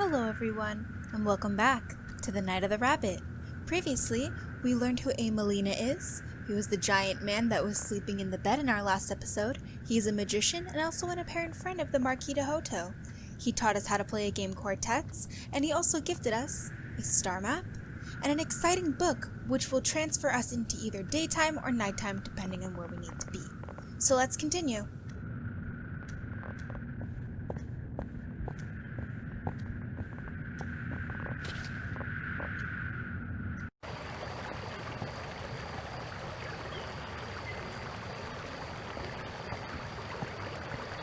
Hello everyone, and welcome back to the Night of the Rabbit. Previously, we learned who Melina is. He was the giant man that was sleeping in the bed in our last episode. He's a magician and also an apparent friend of the Marquis de Hoto. He taught us how to play a game quartets, and he also gifted us a star map and an exciting book which will transfer us into either daytime or nighttime depending on where we need to be. So let's continue.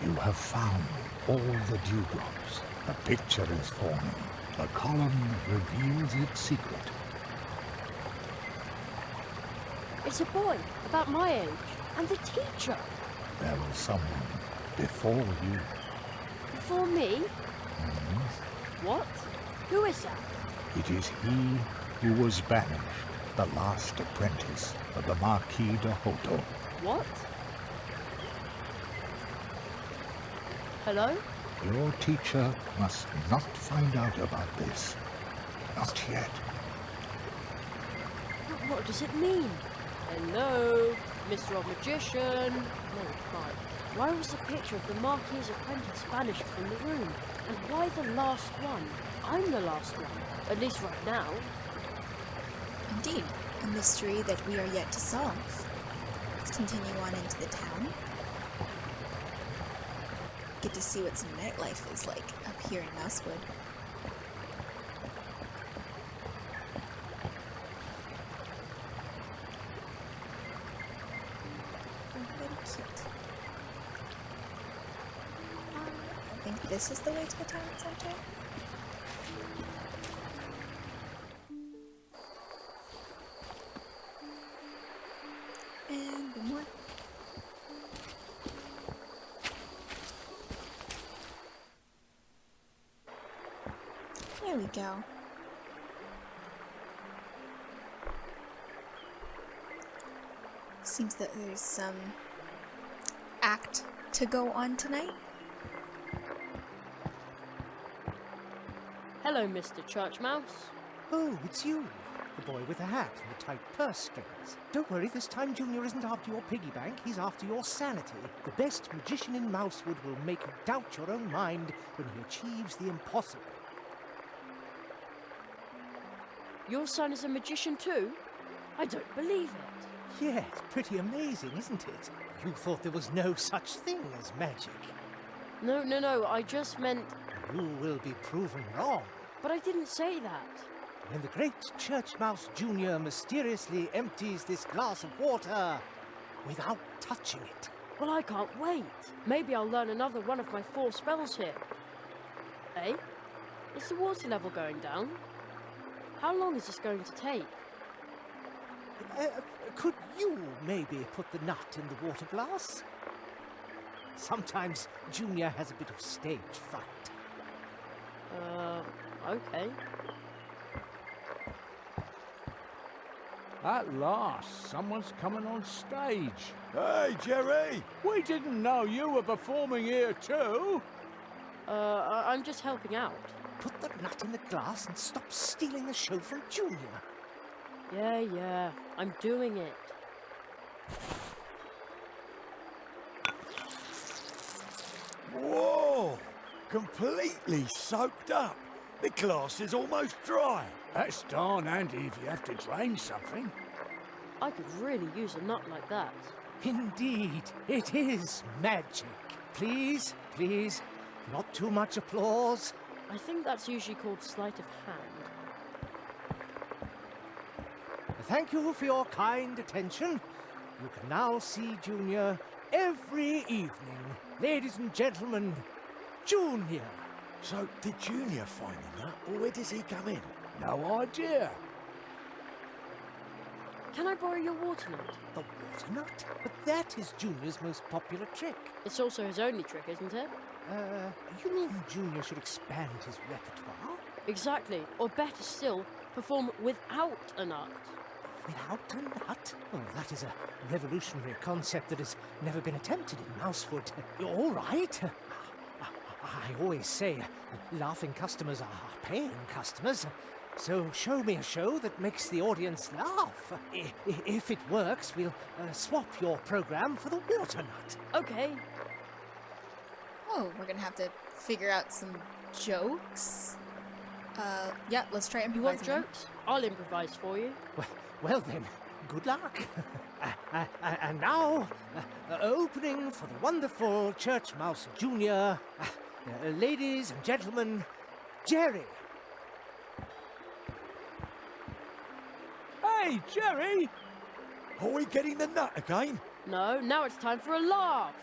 You have found all the dewdrops. A picture is forming. The column reveals its secret. It's a boy, about my age, and the teacher. There was someone before you. Before me? Mm-hmm. What? Who is that? It is he who was banished, the last apprentice of the Marquis de Hoto. What? Hello? Your teacher must not find out about this. Not yet. But what does it mean? Hello, Mr. Magician. No reply. Why was the picture of the Marquis' apprentice banished from the room? And why the last one? I'm the last one, at least right now. Indeed, a mystery that we are yet to solve. Let's continue on into the town. Get to see what some nightlife is like up here in Mousewood. Very cute. I think this is the way to the town center. And one more. There we go. Seems that there's some act to go on tonight. Hello, Mr. Church Mouse. Oh, it's you. The boy with the hat and the tight purse strings. Don't worry, this time Junior isn't after your piggy bank, he's after your sanity. The best magician in Mousewood will make you doubt your own mind when he achieves the impossible. Your son is a magician too? I don't believe it. Yeah, it's pretty amazing, isn't it? You thought there was no such thing as magic. No, I just meant... You will be proven wrong. But I didn't say that. When the great Church Mouse Junior mysteriously empties this glass of water without touching it. Well, I can't wait. Maybe I'll learn another one of my 4 spells here. Eh? Is the water level going down? How long is this going to take? Could you maybe put the nut in the water glass? Sometimes Junior has a bit of stage fright. Okay. At last, someone's coming on stage. Hey, Jerry! We didn't know you were performing here too. I'm just helping out. Put the nut in the glass and stop stealing the show from Junior. Yeah, I'm doing it. Whoa! Completely soaked up. The glass is almost dry. That's darn handy if you have to drain something. I could really use a nut like that. Indeed, it is magic. Please, not too much applause. I think that's usually called sleight of hand. Thank you for your kind attention. You can now see Junior every evening. Ladies and gentlemen, Junior. So, did Junior find the nut, or where does he come in? No idea. Can I borrow your water nut? The water nut? But that is Junior's most popular trick. It's also his only trick, isn't it? You mean Junior should expand his repertoire? Exactly. Or better still, perform without a nut. Without a nut? Oh, that is a revolutionary concept that has never been attempted in Mousewood. All right. I always say, laughing customers are paying customers. So show me a show that makes the audience laugh. If it works, we'll swap your program for the water nut. Okay. Oh, we're gonna have to figure out some jokes? Yeah, let's try You improvising. want then. jokes? I'll improvise for you. Well then, good luck. And now, opening for the wonderful Church Mouse Jr., ladies and gentlemen, Jerry. Hey, Jerry! Are we getting the nut again? No, now it's time for a laugh.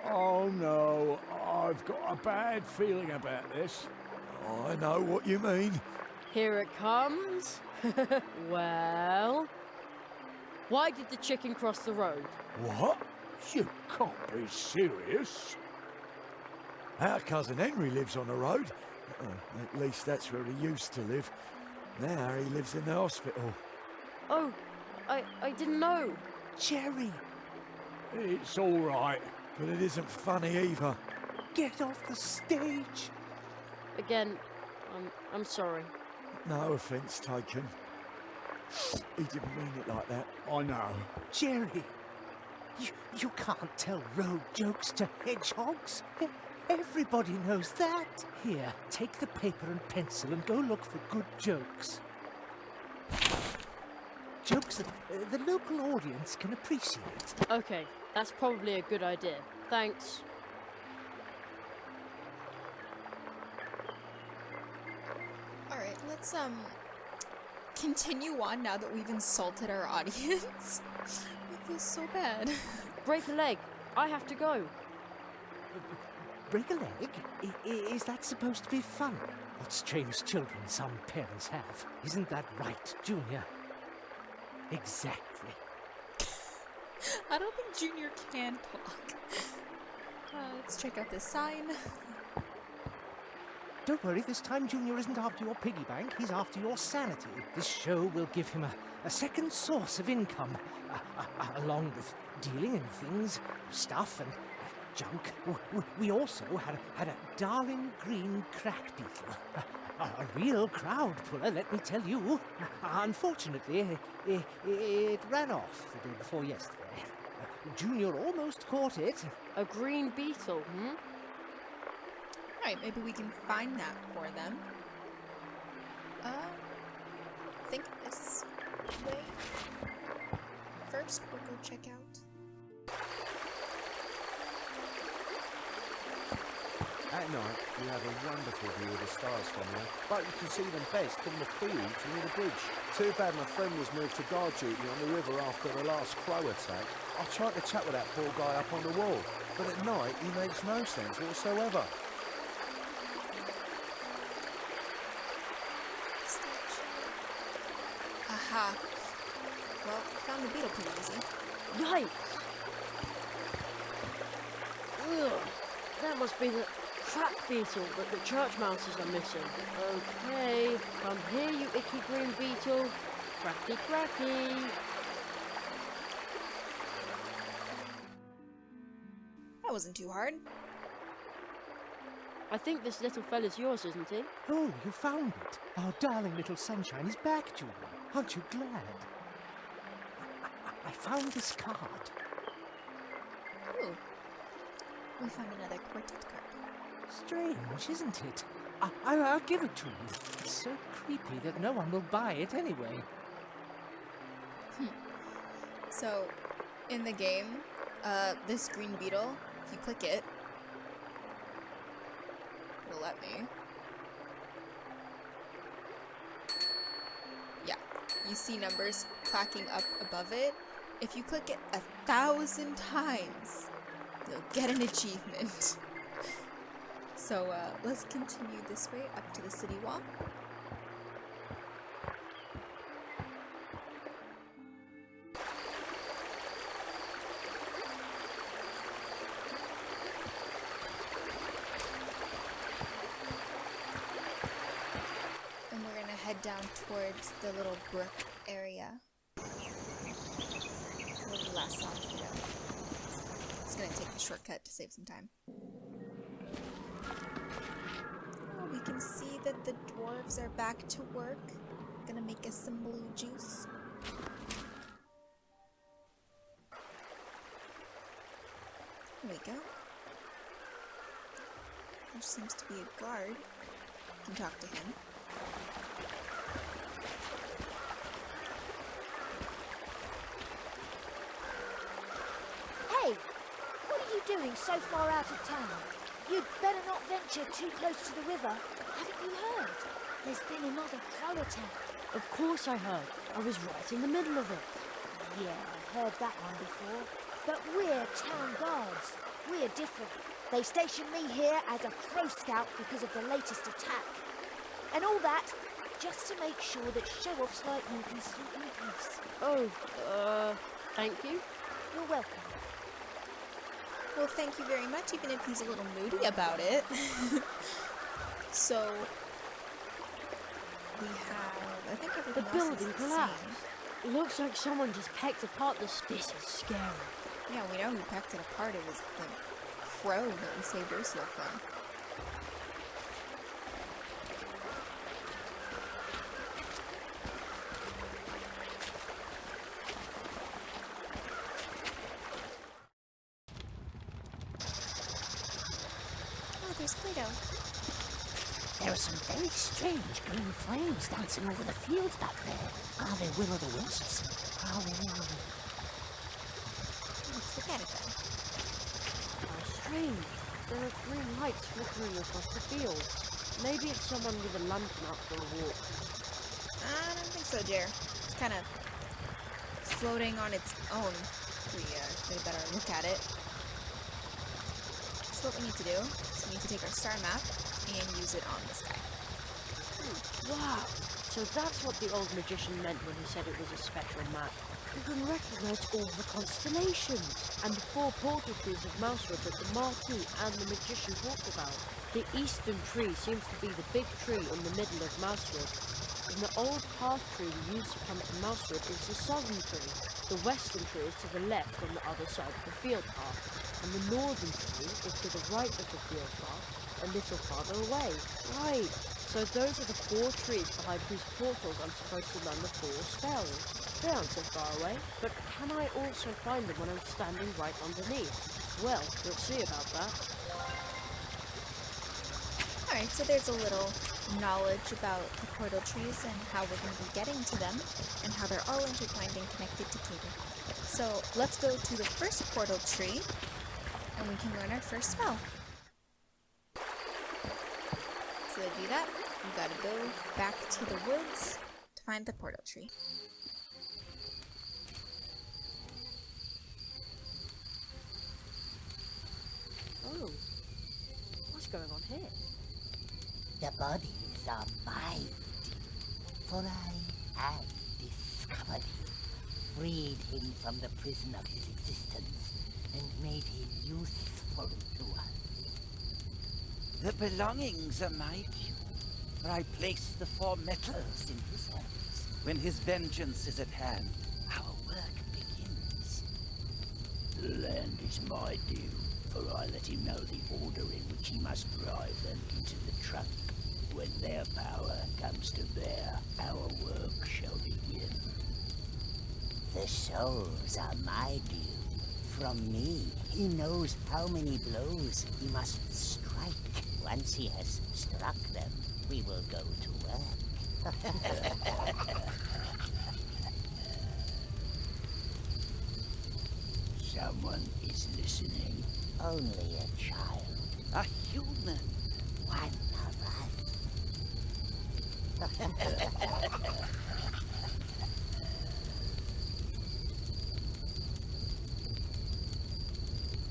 Oh no, I've got a bad feeling about this. I know what you mean. Here it comes. Well, why did the chicken cross the road? What? You can't be serious. Our cousin Henry lives on the road. At least that's where he used to live. Now he lives in the hospital. Oh, I didn't know. Jerry, It's all right. But it isn't funny either. get off the stage. Again, I'm sorry. No offence taken. He didn't mean it like that. I know. Jerry, you can't tell road jokes to hedgehogs. Everybody knows that. Here, take the paper and pencil and go look for good jokes. Jokes that the local audience can appreciate. Okay, that's probably a good idea. Thanks. Alright, let's continue on now that we've insulted our audience. I feel so bad. Break a leg. I have to go. Break a leg? Is that supposed to be fun? What strange children some parents have. Isn't that right, Junior? Exactly. I don't think Junior can talk. Let's check out this sign. Don't worry, this time Junior isn't after your piggy bank, he's after your sanity. This show will give him a second source of income, along with dealing in things, stuff and junk. We also had a darling green crack beetle. A real crowd puller, let me tell you. Unfortunately, it ran off the day before yesterday. Junior almost caught it. A green beetle, Alright, maybe we can find that for them. I think this way. First, we'll go check out. At night, we have a wonderful view of the stars from there, but you can see them best from the fields near the bridge. Too bad my friend was moved to guard duty on the river after the last crow attack. I tried to chat with that poor guy up on the wall, but at night he makes no sense whatsoever. Aha. Well, found the beetle pretty easy. Yikes! Ugh, that must be the crack beetle that the church mouses are missing. Okay, come here, you icky green beetle. Cracky, cracky. That wasn't too hard. I think this little fella's yours, isn't he? Oh, you found it. Our darling little sunshine is back, Junior. Aren't you glad? I found this card. Ooh. We found another quartet card. Strange, isn't it? I'll give it to you. It's so creepy that no one will buy it anyway. So, in the game, this green beetle, if you click it, it'll let me. Yeah, you see numbers clacking up above it. If you click it 1,000 times, you'll get an achievement. So, let's continue this way up to the city wall. And we're gonna head down towards the little brook area. Where we last saw Pluto. just gonna take the shortcut to save some time. Oh, we can see that the dwarves are back to work. Gonna make us some blue juice. There we go. There seems to be a guard. We can talk to him. Hey! What are you doing so far out of town? You'd better not venture too close to the river. Haven't you heard? There's been another crow attack. Of course I heard. I was right in the middle of it. Yeah, I heard that one before. But we're town guards. We're different. They stationed me here as a crow scout because of the latest attack. And all that, just to make sure that show-offs like you can sleep in peace. Oh, thank you. You're welcome. Well, thank you very much, even if he's a little moody about it. So, we have, I think The everything else building is the collapsed. same. It looks like someone just pecked apart this. This is scary. Yeah, we know who pecked it apart. It was the crow that we saved Ursula from. Oh, there's Pluto. There are some very strange green flames dancing over the fields back there. Are they will-o'-the-wisps? Oh, Let's look at it then. How strange. There are green lights flickering across the field. Maybe it's someone with a lantern out for a walk. I don't think so, Jer. It's kind of floating on its own. We get a better look at it. So what we need to do is we need to take our star map and use it on the sky. Wow. So that's what the old magician meant when he said it was a spectral map. You can recognize all the constellations and the 4 portal trees of Mousewood that the Marquis and the magician talked about. The eastern tree seems to be the big tree in the middle of Mousewood. And the old path tree we used to come to Mousewood is the southern tree. The western tree is to the left on the other side of the field path. And the northern tree is to the right of the field path, a little farther away. Right. So those are the 4 trees behind whose portals I'm supposed to learn the 4 spells. They aren't so far away, but can I also find them when I'm standing right underneath? Well, we'll see about that. Alright, so there's a little knowledge about the portal trees and how we're going to be getting to them, and how they're all intertwined and connected together. So let's go to the first portal tree, and we can learn our first spell. So to do that, you gotta go back to the woods to find the portal tree. Oh, what's going on here? the bodies are mine. For I have discovered him, freed him from the prison of his existence, and made him useful to us. The belongings are my due, for I placed the 4 metals in his hands. When his vengeance is at hand, our work begins. The land is my due, for I let him know the order in which he must drive them into the trunk. When their power comes to bear, our work shall begin. The souls are my due. From me, he knows how many blows he must strike. Once he has struck them, we will go to work. Someone is listening. Only a child. A human. One of us.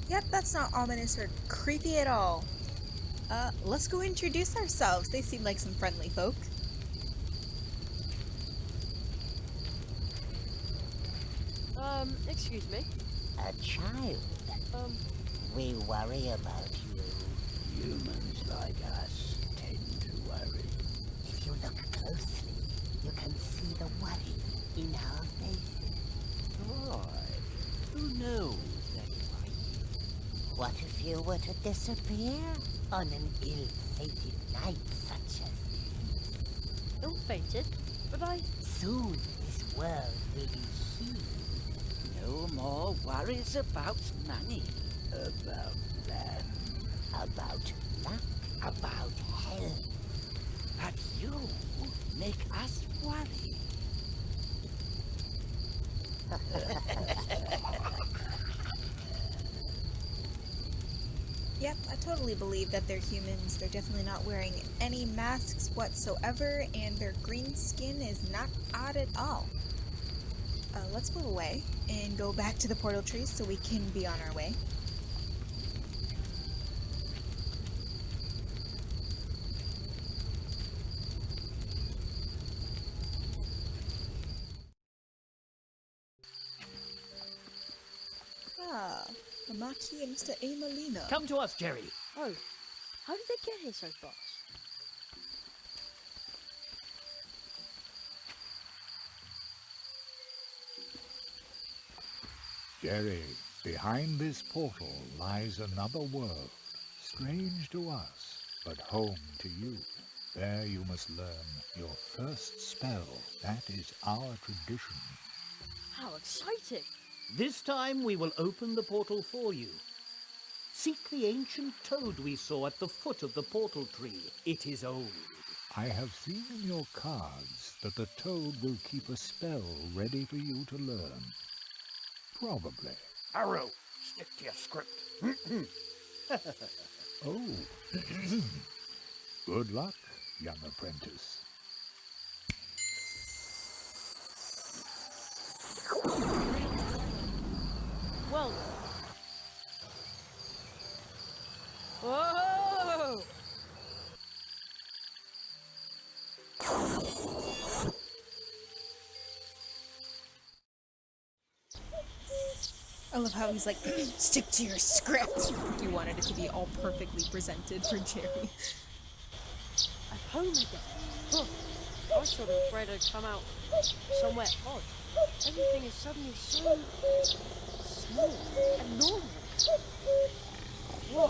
Yep, that's not ominous or creepy at all. Let's go introduce ourselves. They seem like some friendly folk. Excuse me. A child. We worry about you. Humans like us tend to worry. If you look closely, you can see the worry in our faces. Boy, who knows that you were to disappear on an ill-fated night such as this. Ill-fated? But I... Soon this world will be healed. No more worries about money. About that. About luck, about health. But you make us worry. Yep, I totally believe that they're humans. They're definitely not wearing any masks whatsoever, and their green skin is not odd at all. Let's move away and go back to the portal tree so we can be on our way. Ah, the Marquis and Mr. Amelina. Come to us, Jerry. Oh, how did they get here so fast? Jerry, behind this portal lies another world, strange to us, but home to you. There you must learn your first spell. That is our tradition. How exciting! This time we will open the portal for you. Seek the ancient toad we saw at the foot of the portal tree. It is old. I have seen in your cards that the toad will keep a spell ready for you to learn. Probably. Arrow, stick to your script. Oh. Good luck, young apprentice. Well done. Whoa! I love how he's like, stick to your script. You wanted it to be all perfectly presented for Jerry. I'm home again. Huh. I was sort of afraid I'd come out somewhere odd. Everything is suddenly so small and normal. Whoa.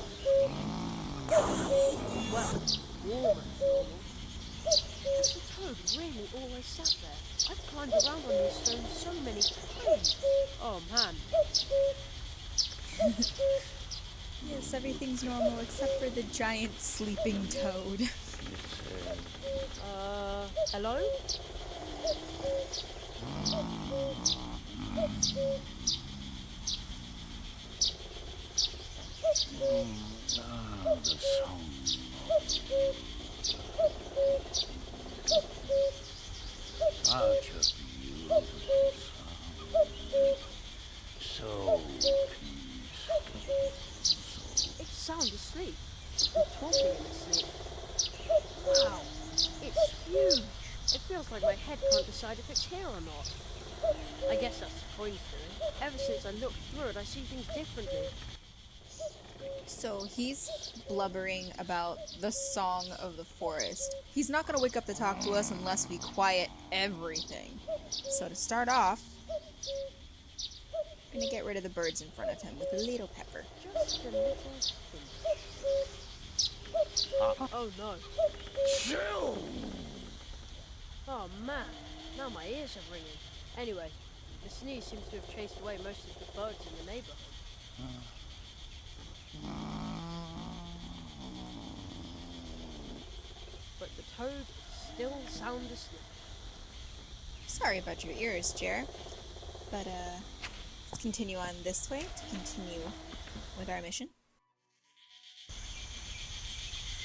Well, warm and normal. Has the toad really always sat there? I've climbed around on these stones so many times. Oh man. Yes, everything's normal except for the giant sleeping toad. Hello? The song. Such a beautiful song. So peaceful. It's sound asleep. I'm talking in its sleep. Wow, it's huge. It feels like my head can't decide if it's here or not. I guess that's the point to it. Ever since I looked through it, I see things differently. So he's blubbering about the song of the forest. He's not going to wake up to talk to us unless we quiet everything. So to start off, I'm going to get rid of the birds in front of him with a little pepper. Just a little pinch. Oh no. Chill! Oh man, now my ears are ringing. Anyway, the sneeze seems to have chased away most of the birds in the neighborhood. But the toad is still sound asleep. Sorry about your ears, Jer. But let's continue on this way to continue with our mission.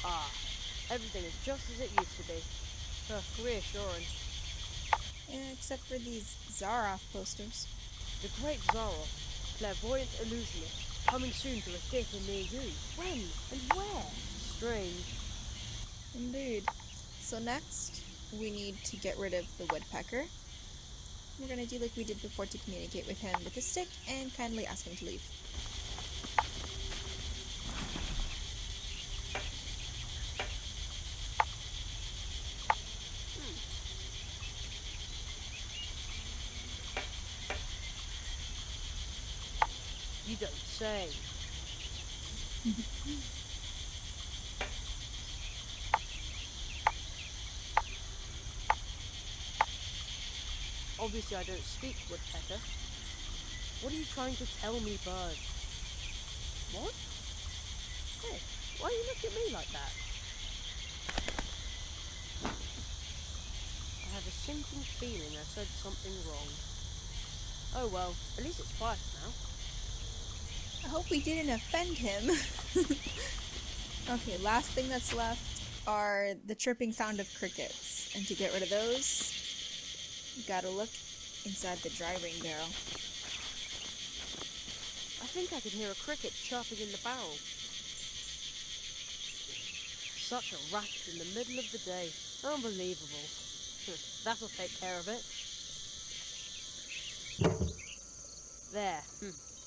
Ah, everything is just as it used to be. Reassuring. Except for these Zaroff posters. The Great Zaroff, clairvoyant illusionist, coming soon to a theatre near you. When and where? Strange. Indeed. So next, we need to get rid of the woodpecker. We're going to do like we did before to communicate with him with a stick and kindly ask him to leave. You don't say. Obviously I don't speak Woodpecker. What are you trying to tell me, bird? What? Hey, why you look at me like that? I have a sinking feeling I said something wrong. Oh well, at least it's quiet now. I hope we didn't offend him. Okay, last thing that's left are the chirping sound of crickets. And to get rid of those, you gotta look inside the dry ring barrel. I think I can hear a cricket chirping in the barrel. Such a racket in the middle of the day. Unbelievable. That'll take care of it. There.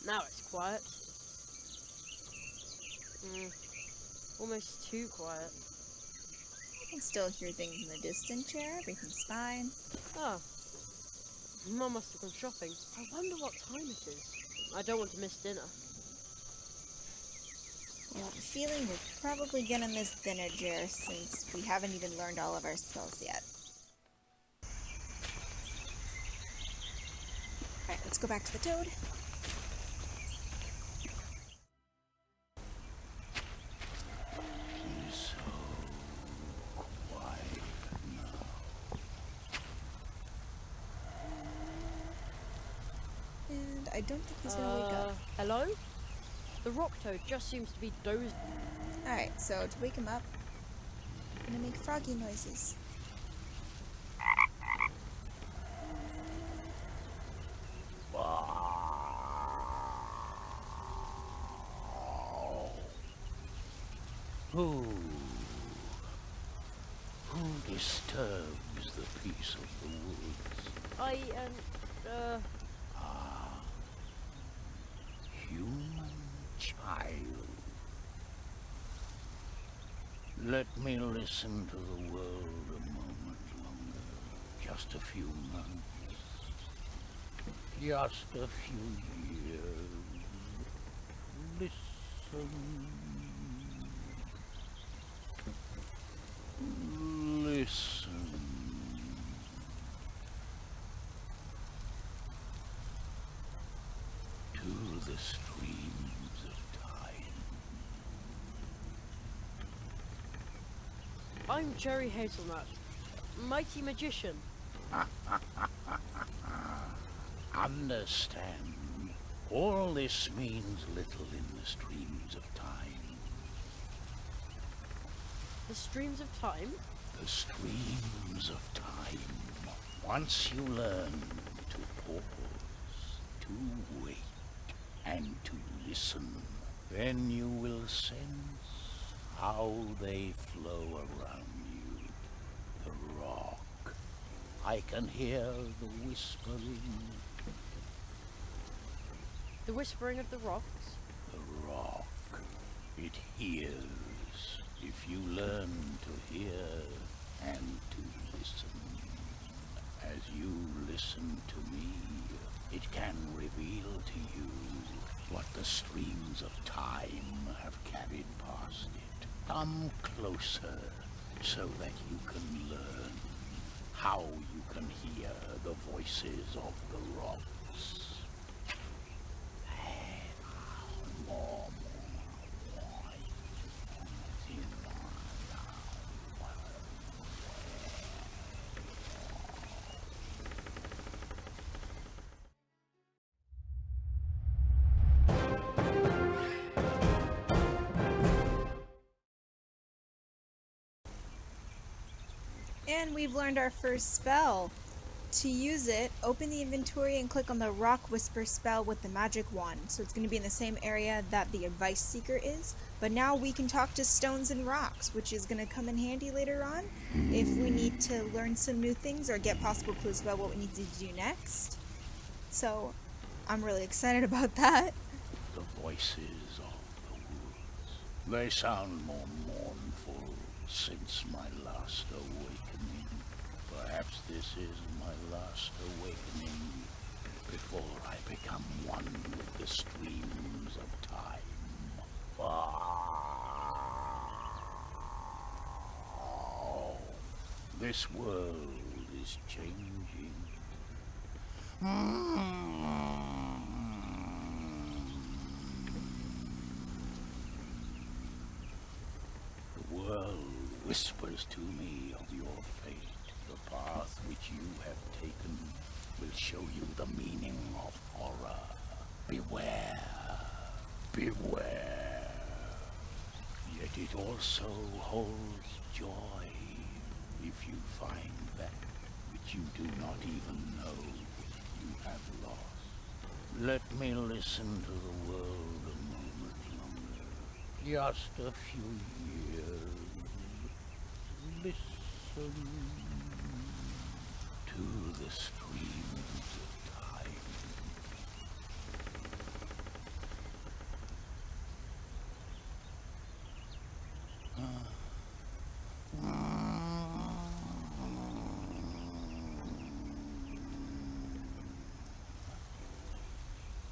Now it's quiet. Almost too quiet. I can still hear things in the distance here. Everything's fine. Oh. Mum must have gone shopping. I wonder what time it is. I don't want to miss dinner. Well, I have a feeling we're probably gonna miss dinner, Jer, since we haven't even learned all of our spells yet. Alright, let's go back to the toad. He's so quiet now. And I don't think he's gonna wake up. Hello? The rock toad just seems to be dozing. Alright, so to wake him up, I'm gonna make froggy noises. Who disturbs the peace of the woods? Human child. Let me listen to the world a moment longer. Just a few months. Just a few years. Listen. Listen. To the streams of time. I'm Jerry Hazelnut, mighty magician. Understand, all this means little in the streams of time. The streams of time? The streams of time. Once you learn to pause, to wait, and to listen, then you will sense how they flow around you. The rock. I can hear the whispering. The whispering of the rocks? The rock. It hears. If you learn to hear and to listen. As you listen to me, it can reveal to you what the streams of time have carried past it. Come closer so that you can learn how you can hear the voices of the rocks. More. And we've learned our first spell. To use it, open the inventory and click on the Rock Whisper spell with the magic wand. So it's going to be in the same area that the Advice Seeker is, but now we can talk to stones and rocks, which is going to come in handy later on if we need to learn some new things or get possible clues about what we need to do next. So I'm really excited about that. The voices of the woods. They sound more mournful since my last awakening. Perhaps this is my last awakening before I become one with the streams of time. This world is changing. The world whispers to me of your fate. The path which you have taken will show you the meaning of horror. Beware. Beware. Yet it also holds joy if you find that which you do not even know you have lost. Let me listen to the world a moment longer. Just a few years. Listen to the streams of time.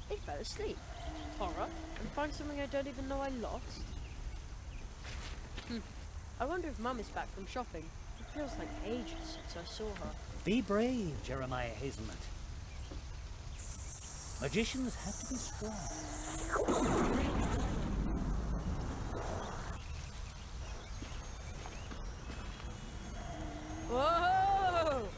They fell asleep. Horror? And find something I don't even know I lost? I wonder if Mum is back from shopping. It feels like ages since I saw her. Be brave, Jeremiah Hazelnut. Magicians have to be strong. Whoa!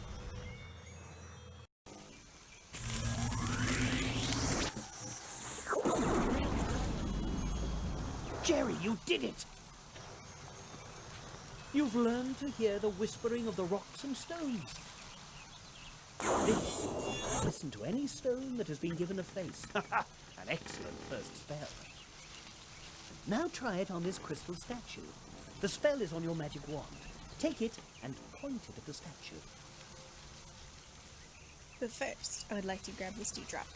Jerry, you did it! You've learned to hear the whispering of the rocks and stones. This, listen to any stone that has been given a face. An excellent first spell. Now try it on this crystal statue. The spell is on your magic wand. Take it and point it at the statue. But first, I would like to grab this dewdrop.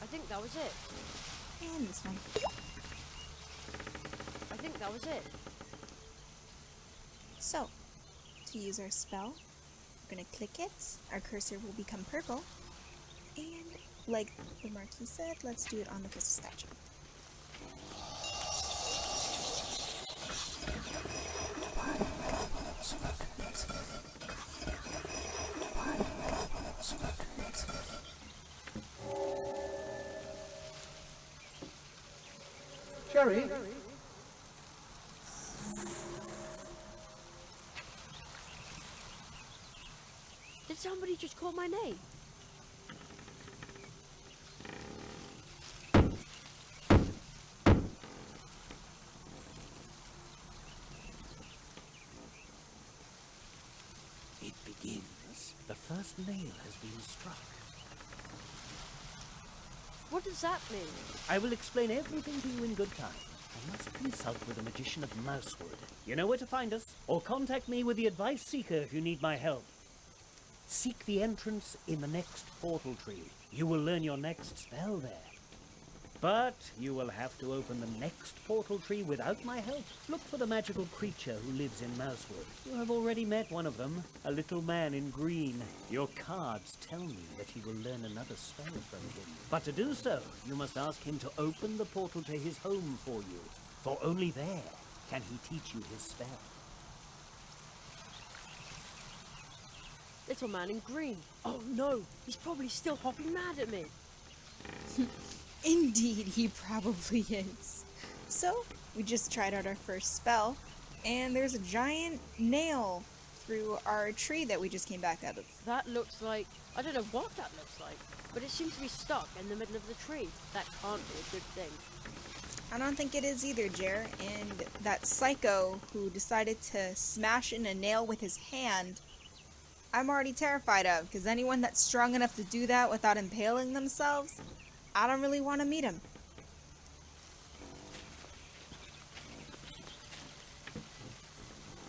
I think that was it. And this one. I think that was it. So, to use our spell, we're going to click it, our cursor will become purple, and like the marquee said, let's do it on the crystal statue. Jerry? Did somebody just call my name? It begins. The first nail has been struck. What does that mean? I will explain everything to you in good time. I must consult with a magician of Mousewood. You know where to find us, or contact me with the Advice Seeker if you need my help. Seek the entrance in the next portal tree. You will learn your next spell there. But you will have to open the next portal tree without my help. Look for the magical creature who lives in Mousewood. You have already met one of them, a little man in green. Your cards tell me that he will learn another spell from him. But to do so, you must ask him to open the portal to his home for you. For only there can he teach you his spell. Little man in green. Oh no, he's probably still hopping mad at me. Indeed, he probably is. So, we just tried out our first spell, and there's a giant nail through our tree that we just came back out of. That looks like... I don't know what that looks like, but it seems to be stuck in the middle of the tree. That can't be a good thing. I don't think it is either, Jer, and that psycho who decided to smash in a nail with his hand, I'm already terrified of, because anyone that's strong enough to do that without impaling themselves, I don't really want to meet him.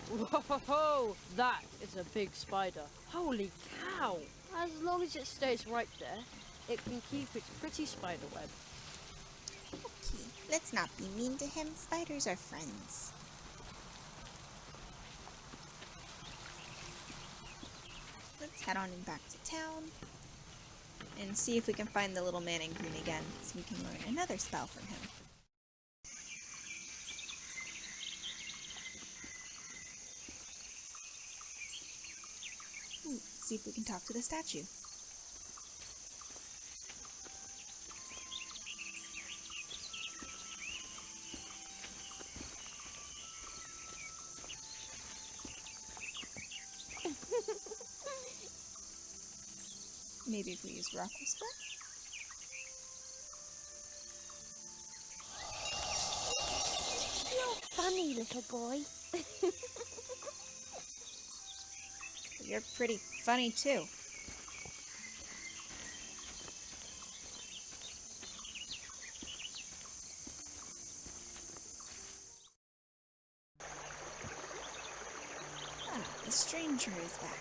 Whoa, that is a big spider. Holy cow! As long as it stays right there, it can keep its pretty spider web. Okay, let's not be mean to him. Spiders are friends. Let's head on back to town and see if we can find the little man in green again, so we can learn another spell from him. see if we can talk to the statue. Maybe if we use Rock Whisper? You're funny, little boy. You're pretty funny too. Ah, the stranger is back.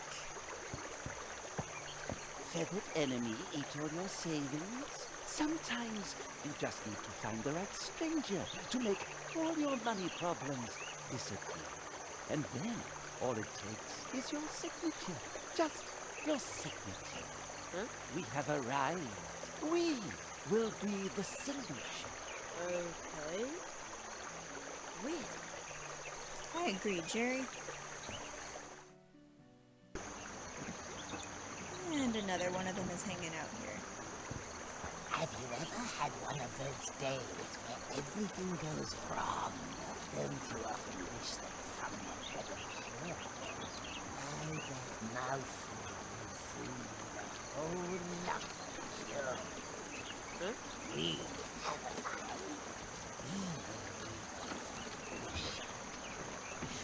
Feathered enemy eat all your savings? Sometimes you just need to find the right stranger to make all your money problems disappear. And then all it takes is your signature. Just your signature. Huh? We have arrived. We will be the solution. Okay. Weird. I agree, Jerry. And another one of them is hanging out here. Have you ever had one of those days where everything goes wrong? Don't you often wish that someone had a cure? I bet Mousewood will soon need a whole lot of cures. Huh? We have arrived. We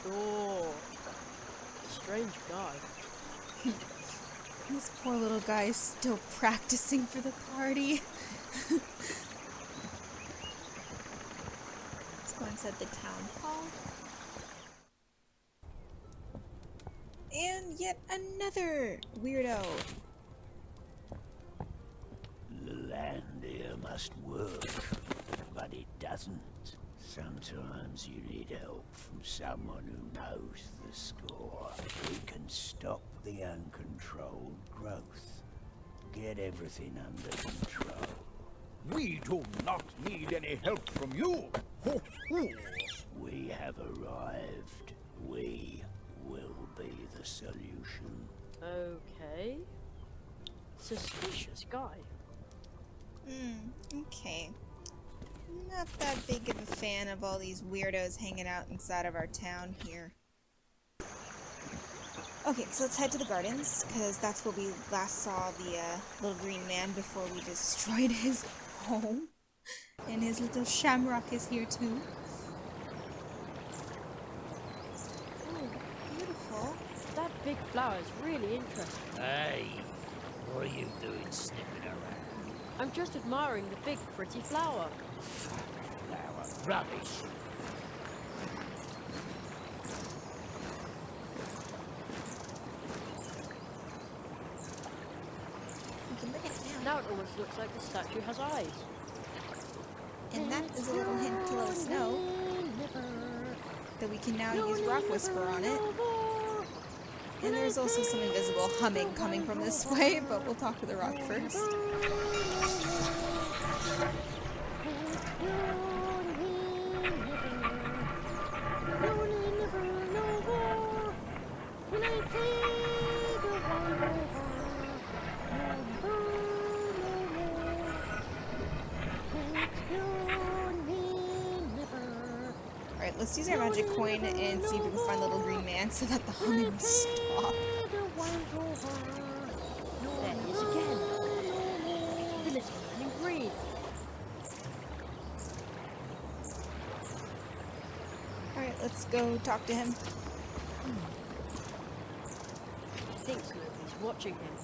will be the solution. Sure. Strange guy. This poor little guy is still practicing for the party. Let's go inside the town hall. And yet another weirdo. The land here must work, but it doesn't. Sometimes you need help from someone who knows the score. We can stop the uncontrolled growth. Get everything under control. We do not need any help from you. Ho, ho. We have arrived. We will be the solution. Okay. Suspicious guy. Okay. Not that big of a fan of all these weirdos hanging out inside of our town here. Okay, so let's head to the gardens, because that's where we last saw the little green man before we destroyed his home. And his little shamrock is here too. Oh, beautiful. That big flower is really interesting. Hey, what are you doing sniffing around? I'm just admiring the big, pretty flower. Flower rubbish. We can bring it down. Now it almost looks like the statue has eyes. And that is a little hint to let us know that we can now use Rock Whisper on it. And there's also some invisible humming coming from this way, but we'll talk to the rock first. Alright, let's use our magic coin and see if we can find the little green man so that the humming will stop. There he is again. The little man in green. Alright, let's go talk to him. He thinks nobody's watching him.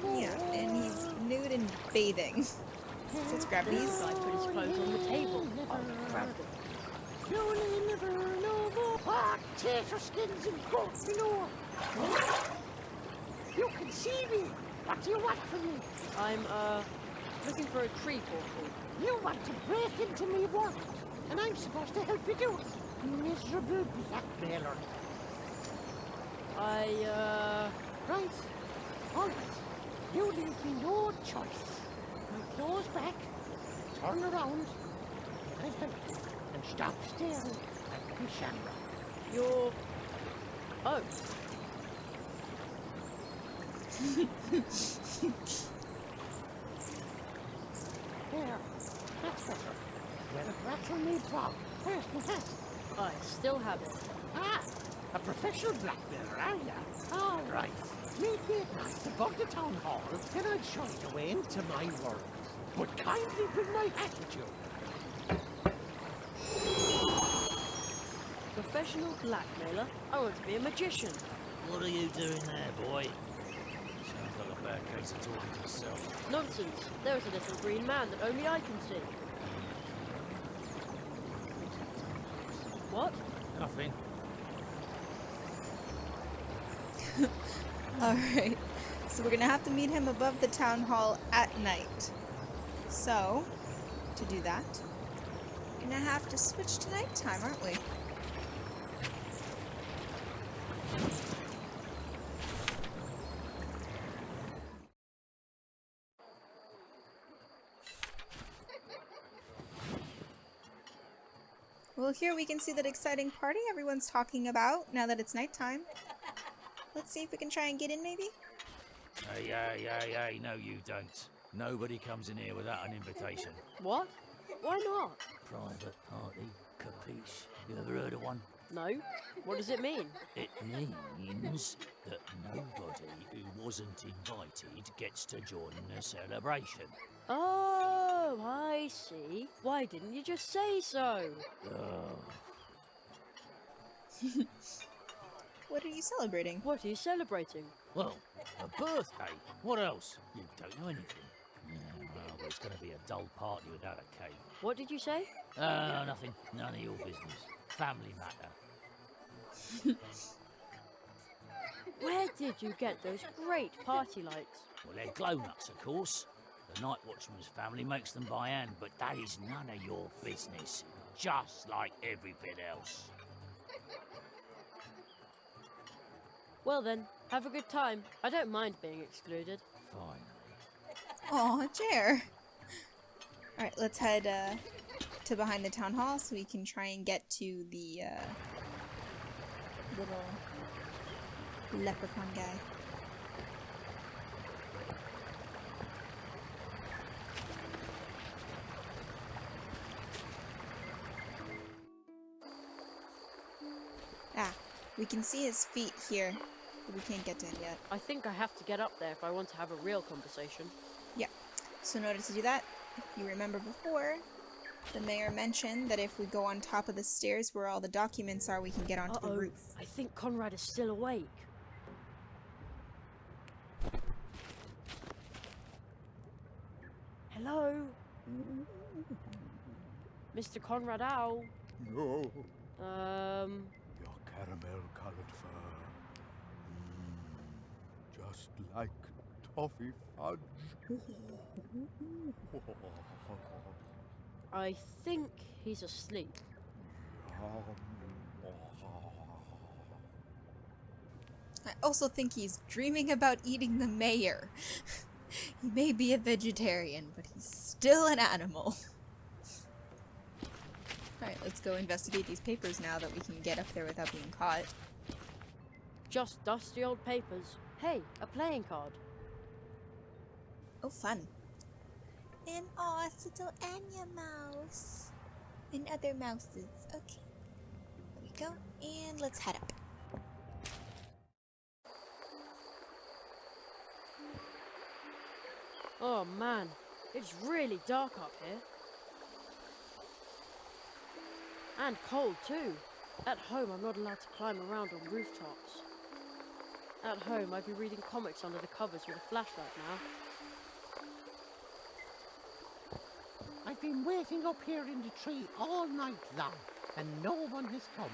Yeah, and he's nude and bathing. So let's grab This these. guy put his clothes on the table. I'll grab them. Potato skins and goat manure. You can see me. What do you want from me? I'm, looking for a tree portal. You want to break into me world, and I'm supposed to help you do it. Miserable blackmailer. Right. All right. You leave me no choice. Now close back, turn around, and I'll help you. And stop staring at me shamrock. You're... Oh, There, that's better. Well, rattle me bog. Where's my hat? I still have it. Ah, a professional blackmailer, are ya? All right. Meet me at night above the town hall, then I'll show you the way into my world. But kindly bring my hat with you. Professional blackmailer? I want to be a magician. What are you doing there, boy? Sounds like a bad case of talking to yourself. Nonsense. There is a little green man that only I can see. What? Nothing. Alright, so we're gonna have to meet him above the town hall at night. So, to do that, we're gonna have to switch to nighttime, aren't we? Well, here we can see that exciting party everyone's talking about now that it's nighttime. Let's see if we can try and get in, maybe? Hey, no you don't. Nobody comes in here without an invitation. What? Why not? Private party, capiche? You ever heard of one? No. What does it mean? It means that nobody who wasn't invited gets to join the celebration. Oh, I see. Why didn't you just say so? What are you celebrating? What are you celebrating? Well, a birthday. What else? You don't know anything. Yeah, well, it's going to be a dull party without a cake. What did you say? Nothing. None of your business. Family matter. Where did you get those great party lights? Well, they're glow nuts, of course. The night watchman's family makes them by hand, but that is none of your business. Just like everything else. Well then, have a good time. I don't mind being excluded. Fine. Aw, Jer. Alright, let's head to behind the town hall so we can try and get to the little leprechaun guy. Ah, we can see his feet here, but we can't get to him yet. I think I have to get up there if I want to have a real conversation. Yeah, so in order to do that, if you remember before, the mayor mentioned that if we go on top of the stairs where all the documents are, we can get onto the roof. I think Conrad is still awake. Hello? Mr. Conrad Owl? No. Your caramel-colored fur. Just like toffee fudge. I think he's asleep. I also think he's dreaming about eating the mayor. He may be a vegetarian, but he's still an animal. Alright, let's go investigate these papers now that we can get up there without being caught. Just dusty old papers. Hey, a playing card. Oh, fun. And aw, it's little Anya mouse. And other mouses. Okay. There we go. And let's head up. Oh man, it's really dark up here. And cold too. At home I'm not allowed to climb around on rooftops. At home I'd be reading comics under the covers with a flashlight now. I've been waiting up here in the tree all night long, and no one has come.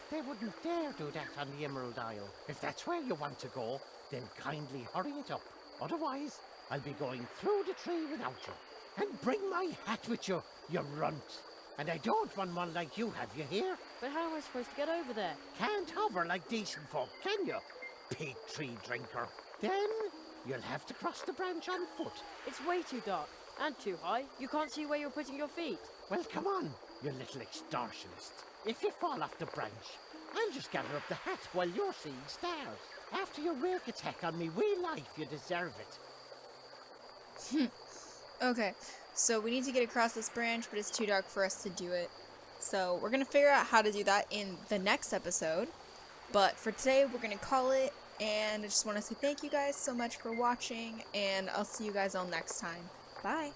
They wouldn't dare do that on the Emerald Isle. If that's where you want to go, then kindly hurry it up. Otherwise, I'll be going through the tree without you. And bring my hat with you, you runt. And I don't want one like you have, you hear? But how am I supposed to get over there? Can't hover like decent folk, can you? Pig tree drinker. Then you'll have to cross the branch on foot. It's way too dark. And too high. You can't see where you're putting your feet. Well, come on, you little extortionist. If you fall off the branch, I'll just gather up the hat while you're seeing stars. After your rogue attack on me wee life, you deserve it. Okay, so we need to get across this branch, but it's too dark for us to do it. So we're going to figure out how to do that in the next episode. But for today, we're going to call it. And I just want to say thank you guys so much for watching. And I'll see you guys all next time. Bye.